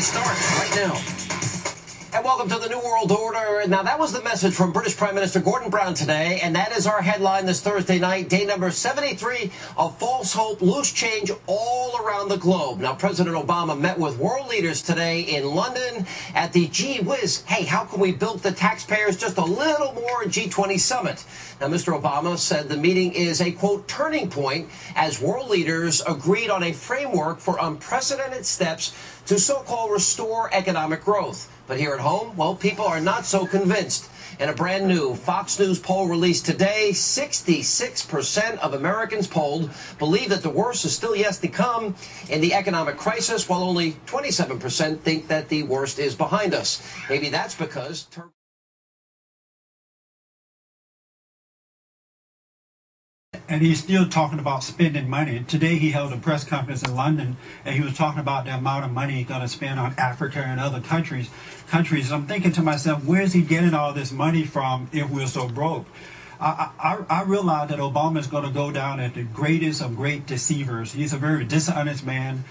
starts right now. And welcome to the New World Order. Now, that was the message from British Prime Minister Gordon Brown today, and that is our headline this Thursday night, day number 73 of false hope, loose change all around the globe. Now, President Obama met with world leaders today in London at the Gee Whiz, hey, how can we bilk the taxpayers just a little more G20 summit. Now, Mr. Obama said the meeting is a, quote, turning point as world leaders agreed on a framework for unprecedented steps to so-called restore economic growth. But here at home, well, people are not so convinced. In a brand new Fox News poll released today, 66% of Americans polled believe that the worst is still yet to come in the economic crisis, while only 27% think that the worst is behind us. Maybe that's because... And he's still talking about spending money. Today he held a press conference in London, and he was talking about the amount of money he's going to spend on Africa and other countries. I'm thinking to myself, where's he getting all this money from if we're so broke? I realize that Obama is going to go down as the greatest of great deceivers. He's a very dishonest man.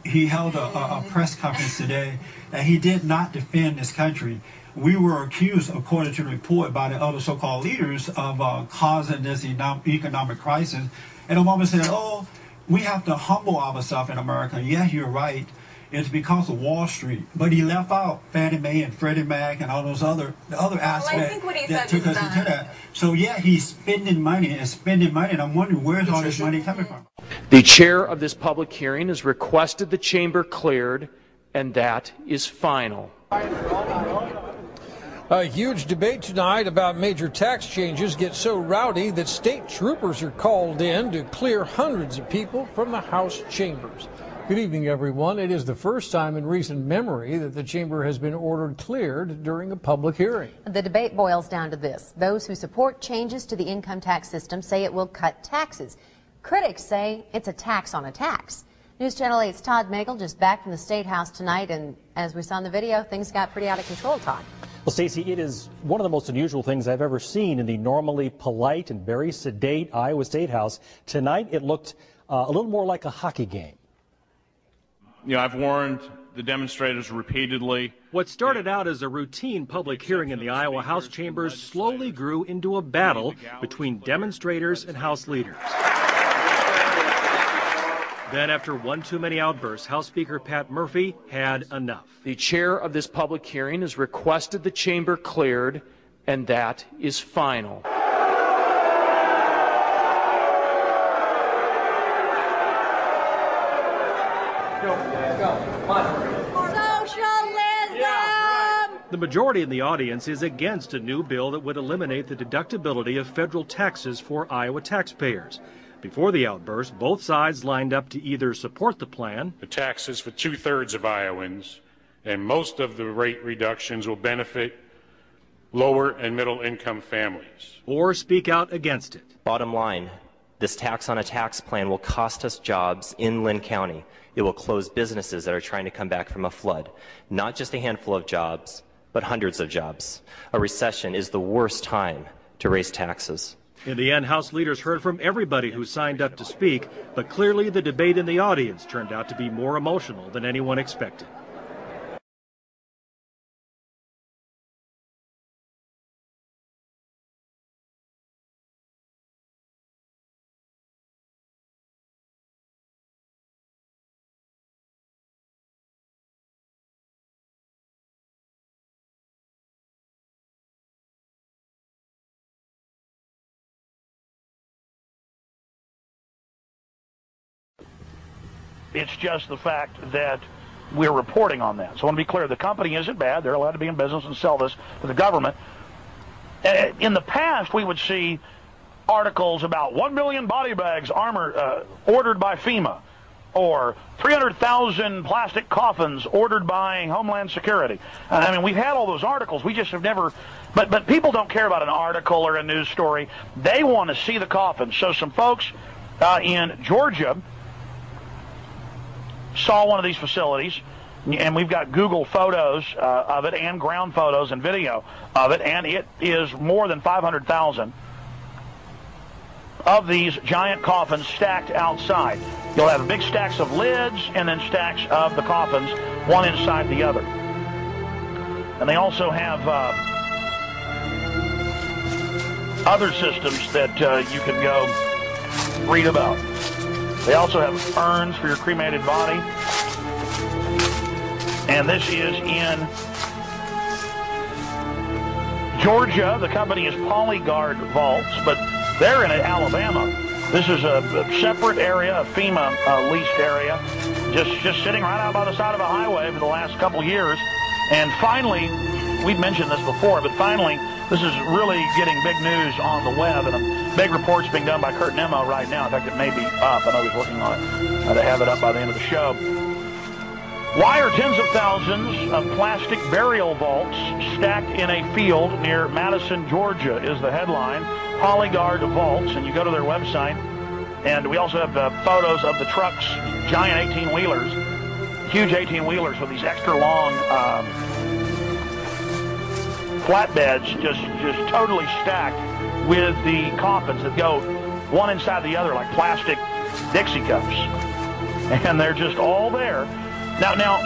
He held a press conference today, and he did not defend this country. We were accused, according to the report by the other so-called leaders, of causing this economic crisis. And Obama said, oh, we have to humble ourselves in America. Yeah, you're right. It's because of Wall Street. But he left out Fannie Mae and Freddie Mac and all those other aspects that took us into that. So, yeah, he's spending money, and I'm wondering where's all this money coming from. The chair of this public hearing has requested the chamber cleared, and that is final. A huge debate tonight about major tax changes gets so rowdy that state troopers are called in to clear hundreds of people from the House chambers. Good evening, everyone. It is the first time in recent memory that the chamber has been ordered cleared during a public hearing. The debate boils down to this. Those who support changes to the income tax system say it will cut taxes. Critics say it's a tax on a tax. News Channel 8's Todd Magel just back from the State House tonight, and as we saw in the video, things got pretty out of control, Todd. Well, Stacey, it is one of the most unusual things I've ever seen in the normally polite and very sedate Iowa State House. Tonight, it looked a little more like a hockey game. You know, I've warned the demonstrators repeatedly. What started out as a routine public hearing in the Iowa House chambers slowly grew into a battle between demonstrators and House leaders. Then, after one too many outbursts, House Speaker Pat Murphy had enough. The chair of this public hearing has requested the chamber cleared, and that is final. Socialism! The majority in the audience is against a new bill that would eliminate the deductibility of federal taxes for Iowa taxpayers. Before the outburst, both sides lined up to either support the plan. The taxes for 2/3 of Iowans, and most of the rate reductions will benefit lower and middle income families. Or speak out against it. Bottom line, this tax on a tax plan will cost us jobs in Lynn County. It will close businesses that are trying to come back from a flood. Not just a handful of jobs, but hundreds of jobs. A recession is the worst time to raise taxes. In the end, House leaders heard from everybody who signed up to speak, but clearly the debate in the audience turned out to be more emotional than anyone expected. It's just the fact that we're reporting on that. So I want to be clear, the company isn't bad. They're allowed to be in business and sell this to the government. In the past, we would see articles about 1 million body bags ordered by FEMA, or 300,000 plastic coffins ordered by Homeland Security. I mean, we've had all those articles. We just have never... But people don't care about an article or a news story. They want to see the coffins. So some folks in Georgia saw one of these facilities, and we've got Google photos of it and ground photos and video of it, and it is more than 500,000 of these giant coffins stacked outside. You'll have big stacks of lids and then stacks of the coffins, one inside the other. And they also have other systems that you can go read about. They also have urns for your cremated body. And this is in Georgia. The company is Polyguard Vaults, but they're in Alabama. This is a separate area, a FEMA leased area, just sitting right out by the side of a highway for the last couple years. And finally, we've mentioned this before, but finally, this is really getting big news on the web, and a big report's being done by Kurt Nemo right now. In fact, it may be up. I know he's working on it to have it up by the end of the show. Why are tens of thousands of plastic burial vaults stacked in a field near Madison, Georgia, is the headline. Polyguard Vaults, and you go to their website, and we also have photos of the trucks, giant 18-wheelers, huge 18-wheelers with these extra long flatbeds, just totally stacked with the coffins that go one inside the other like plastic Dixie cups, and they're just all there. Now,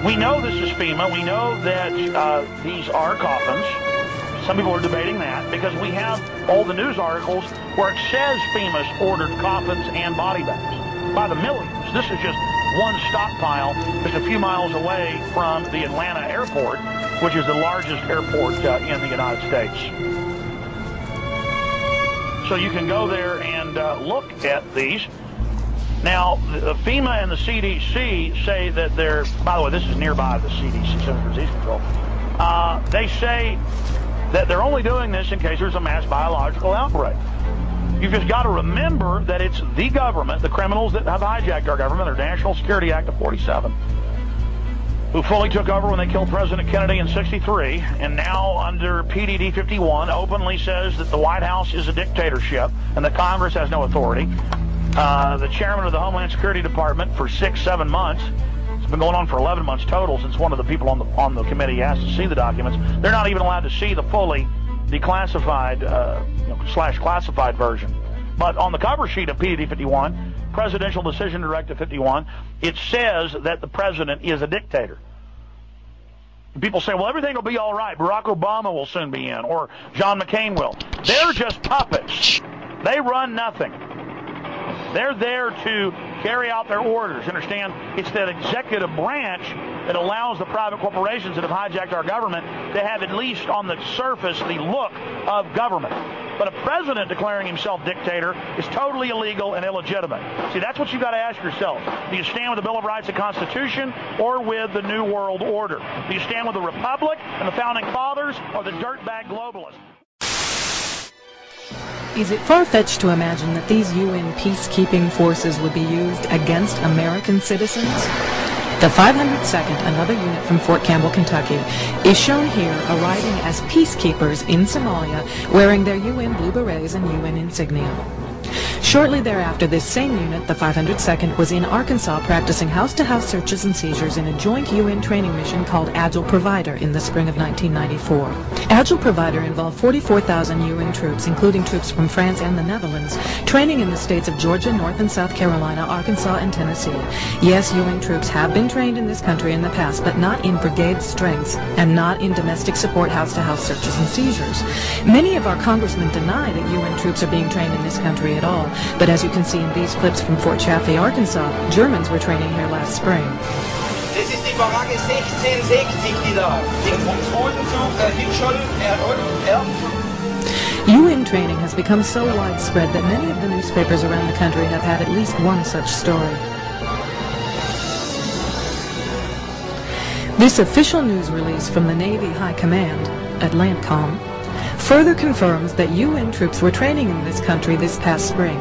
we know this is FEMA. We know that these are coffins. Some people are debating that because we have all the news articles where it says FEMA's ordered coffins and body bags by the millions. This is just one stockpile just a few miles away from the Atlanta airport, which is the largest airport in the United States. So you can go there and look at these. Now, FEMA and the CDC say that they're, by the way, this is nearby the CDC, Centers for Disease Control. They say that they're only doing this in case there's a mass biological outbreak. You've just got to remember that it's the government, the criminals that have hijacked our government, their National Security Act of 47, who fully took over when they killed President Kennedy in '63, and now under PDD 51 openly says that the White House is a dictatorship and that Congress has no authority. The chairman of the Homeland Security Department for 6-7 months, it's been going on for 11 months total since one of the people on the committee asked to see the documents. They're not even allowed to see the fully declassified / classified version. But on the cover sheet of PDD 51, Presidential Decision Directive 51, it says that the president is a dictator. People say, well, everything will be all right. Barack Obama will soon be in, or John McCain will. They're just puppets. They run nothing. They're there to carry out their orders. Understand, it's that executive branch that allows the private corporations that have hijacked our government to have, at least on the surface, the look of government. But a president declaring himself dictator is totally illegal and illegitimate. See, that's what you've got to ask yourself. Do you stand with the Bill of Rights and Constitution or with the New World Order? Do you stand with the Republic and the Founding Fathers or the dirtbag globalists? Is it far-fetched to imagine that these UN peacekeeping forces would be used against American citizens? The 502nd, another unit from Fort Campbell, Kentucky, is shown here arriving as peacekeepers in Somalia, wearing their UN blue berets and UN insignia. Shortly thereafter, this same unit, the 502nd, was in Arkansas practicing house-to-house searches and seizures in a joint UN training mission called Agile Provider in the spring of 1994. Agile Provider involved 44,000 UN troops, including troops from France and the Netherlands, training in the states of Georgia, North and South Carolina, Arkansas, and Tennessee. Yes, UN troops have been trained in this country in the past, but not in brigade strengths and not in domestic support house-to-house searches and seizures. Many of our congressmen deny that UN troops are being trained in this country at all. But as you can see in these clips from Fort Chaffee, Arkansas, Germans were training here last spring. Das ist die Baracke 1660, die da den Rundenzug UN training has become so widespread that many of the newspapers around the country have had at least one such story. This official news release from the Navy High Command at LANTCOM further confirms that UN troops were training in this country this past spring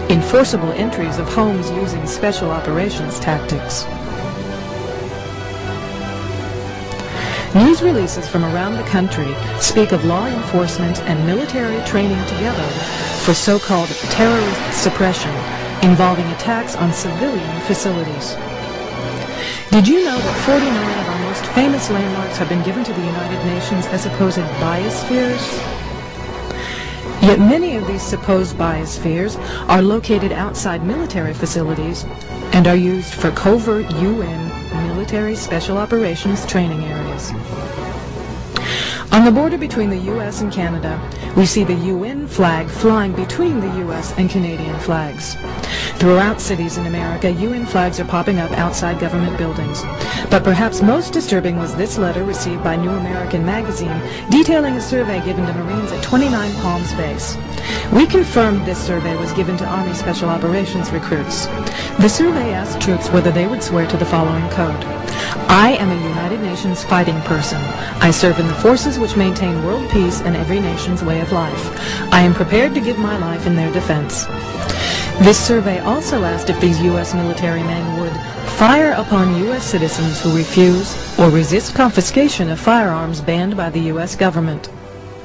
in forcible entries of homes using special operations tactics. News releases from around the country speak of law enforcement and military training together for so-called terrorist suppression involving attacks on civilian facilities. Did you know that 49 of our most famous landmarks have been given to the United Nations as supposed biospheres? Yet many of these supposed biospheres are located outside military facilities and are used for covert UN military special operations training areas. On the border between the U.S. and Canada, we see the UN flag flying between the U.S. and Canadian flags. Throughout cities in America, UN flags are popping up outside government buildings. But perhaps most disturbing was this letter received by New American Magazine detailing a survey given to Marines at 29 Palms Base. We confirmed this survey was given to Army Special Operations recruits. The survey asked troops whether they would swear to the following code. I am a United Nations fighting person. I serve in the forces which maintain world peace and every nation's way of life. I am prepared to give my life in their defense. This survey also asked if these U.S. military men would fire upon U.S. citizens who refuse or resist confiscation of firearms banned by the U.S. government.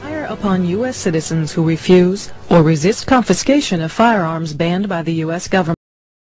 Fire upon U.S. citizens who refuse or resist confiscation of firearms banned by the U.S. government.